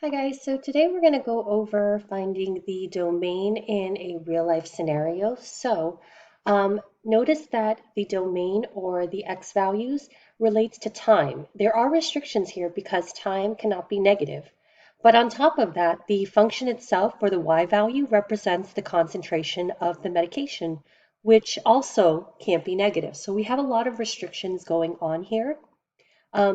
Hi guys, so today we're going to go over finding the domain in a real life scenario. Notice that the domain or the x values relates to time. There are restrictions here because time cannot be negative. But on top of that, the function itself or the y value represents the concentration of the medication, which also can't be negative. So we have a lot of restrictions going on here.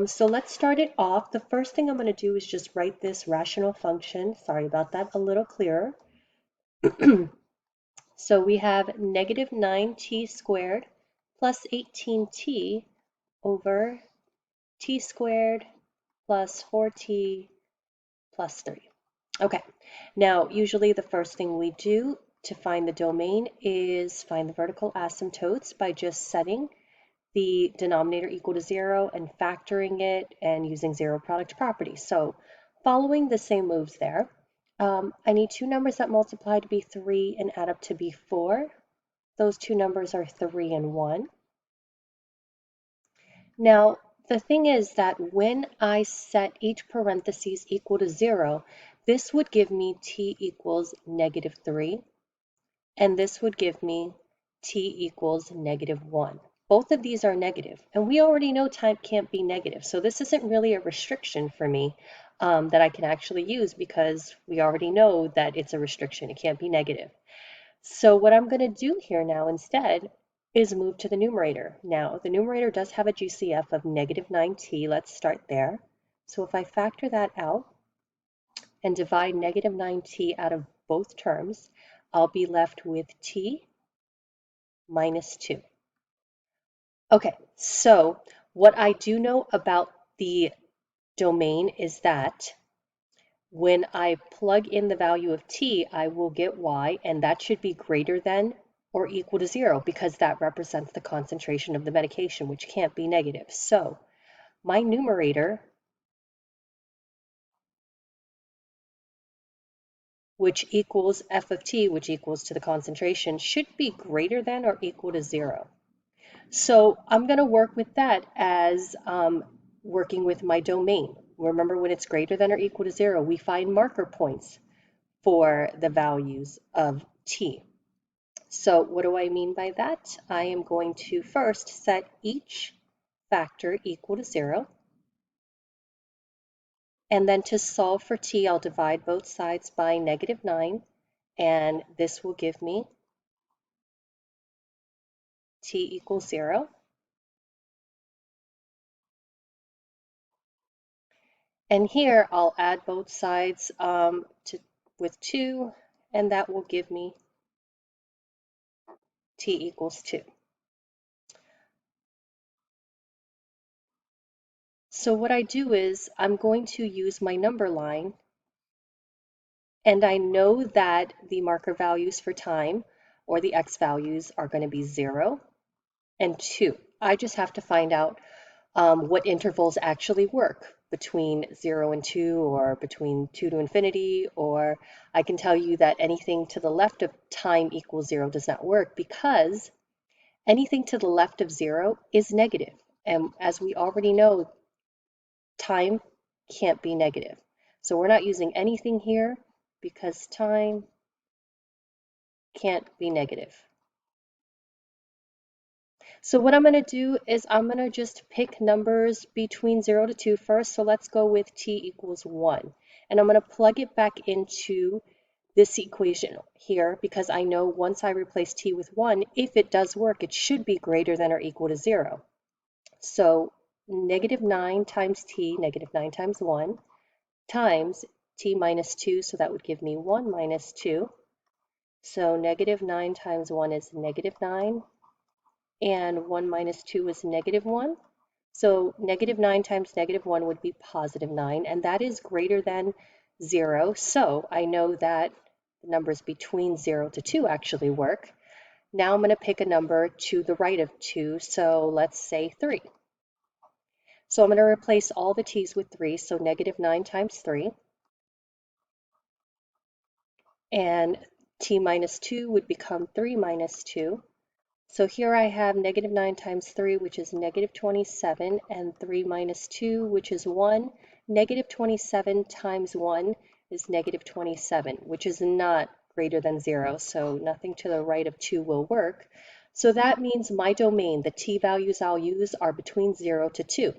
So let's start it off. The first thing I'm going to do is just write this rational function. Sorry about that, a little clearer. So we have negative 9t squared plus 18t over t squared plus 4t plus 3. Okay, now usually the first thing we do to find the domain is find the vertical asymptotes by just setting the denominator equal to 0 and factoring it and using zero product property. So following the same moves there, I need two numbers that multiply to be 3 and add up to be 4. Those two numbers are 3 and 1. Now, the thing is that when I set each parentheses equal to 0, this would give me t equals negative 3, and this would give me t equals negative 1. Both of these are negative, and we already know time can't be negative, so this isn't really a restriction for me that I can actually use because we already know that it's a restriction. It can't be negative. So what I'm going to do here now instead is move to the numerator. Now, the numerator does have a GCF of negative 9t. Let's start there. So if I factor that out and divide negative 9t out of both terms, I'll be left with t minus 2. Okay, so what I do know about the domain is that when I plug in the value of t, I will get y, and that should be greater than or equal to 0 because that represents the concentration of the medication, which can't be negative. So my numerator, which equals f of t, which equals to the concentration, should be greater than or equal to 0. So I'm going to work with that as working with my domain. Remember, when it's greater than or equal to 0, we find marker points for the values of t. So what do I mean by that? I am going to first set each factor equal to 0. And then to solve for t, I'll divide both sides by negative 9. And this will give me t equals 0. And here I'll add both sides with 2, and that will give me t equals 2. So what I do is I'm going to use my number line, and I know that the marker values for time, or the x values, are going to be 0 and 2. I just have to find out what intervals actually work between 0 and 2, or between 2 to infinity, or I can tell you that anything to the left of time equals 0 does not work because anything to the left of 0 is negative. And as we already know, time can't be negative. So we're not using anything here because time can't be negative. So what I'm going to do is I'm going to just pick numbers between 0 to 2 first. So let's go with t equals 1. And I'm going to plug it back into this equation here because I know once I replace t with 1, if it does work, it should be greater than or equal to 0. So negative 9 times t, negative 9 times 1, times t minus 2, so that would give me 1 minus 2. So negative 9 times 1 is negative 9, and 1 minus 2 is negative 1. So negative 9 times negative 1 would be positive 9, and that is greater than 0. So I know that the numbers between 0 to 2 actually work. Now I'm going to pick a number to the right of 2, so let's say 3. So I'm going to replace all the t's with 3, so negative 9 times 3. And t minus 2 would become 3 minus 2. So here I have negative 9 times 3, which is negative 27, and 3 minus 2, which is 1. Negative 27 times 1 is negative 27, which is not greater than 0, so nothing to the right of 2 will work. So that means my domain, the t-values I'll use are between 0 to 2.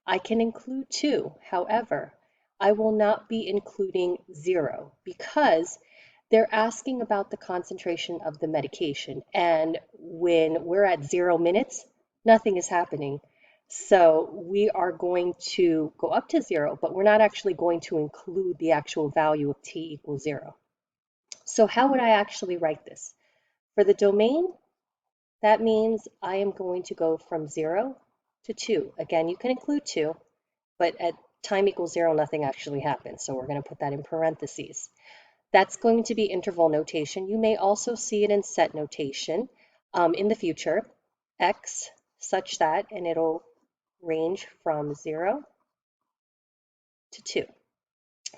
I can include 2, however, I will not be including 0 because they're asking about the concentration of the medication. And when we're at 0 minutes, nothing is happening. So we are going to go up to 0, but we're not actually going to include the actual value of t equals 0. So how would I actually write this? For the domain, that means I am going to go from 0 to 2. Again, you can include 2, but at time equals 0, nothing actually happens. So we're going to put that in parentheses. That's going to be interval notation. You may also see it in set notation in the future, x such that, and it'll range from 0 to 2.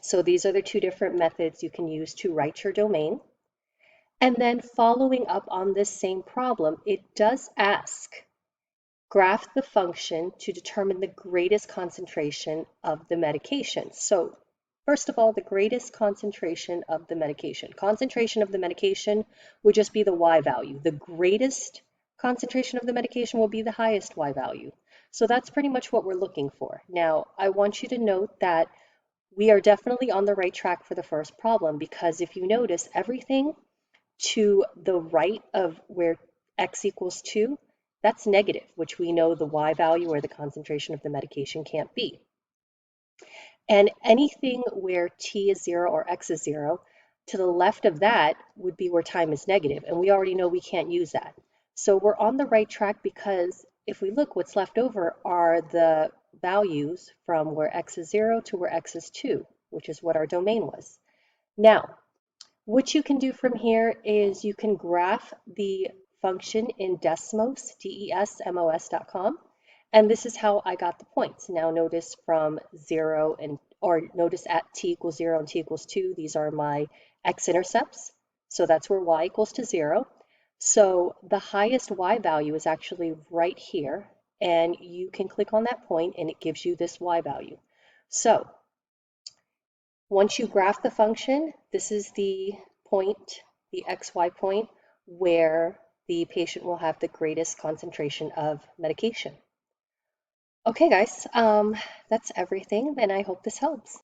So these are the two different methods you can use to write your domain. And then following up on this same problem, it does ask, graph the function to determine the greatest concentration of the medication. So first of all, the greatest concentration of the medication. Concentration of the medication would just be the Y value. The greatest concentration of the medication will be the highest Y value. So that's pretty much what we're looking for. Now, I want you to note that we are definitely on the right track for the first problem because if you notice, everything to the right of where x equals 2, that's negative, which we know the Y value or the concentration of the medication can't be. And anything where t is 0 or x is 0, to the left of that would be where time is negative, and we already know we can't use that. So we're on the right track because if we look, what's left over are the values from where x is 0 to where x is 2, which is what our domain was. Now, what you can do from here is you can graph the function in Desmos, desmos.com, and this is how I got the points. Now notice from 0 or notice at t equals 0 and t equals 2, these are my x-intercepts, so that's where y equals to 0. So the highest y value is actually right here, and you can click on that point and it gives you this y value. So once you graph the function, this is the point, the XY point, where the patient will have the greatest concentration of medication. Okay, guys, that's everything, and I hope this helps.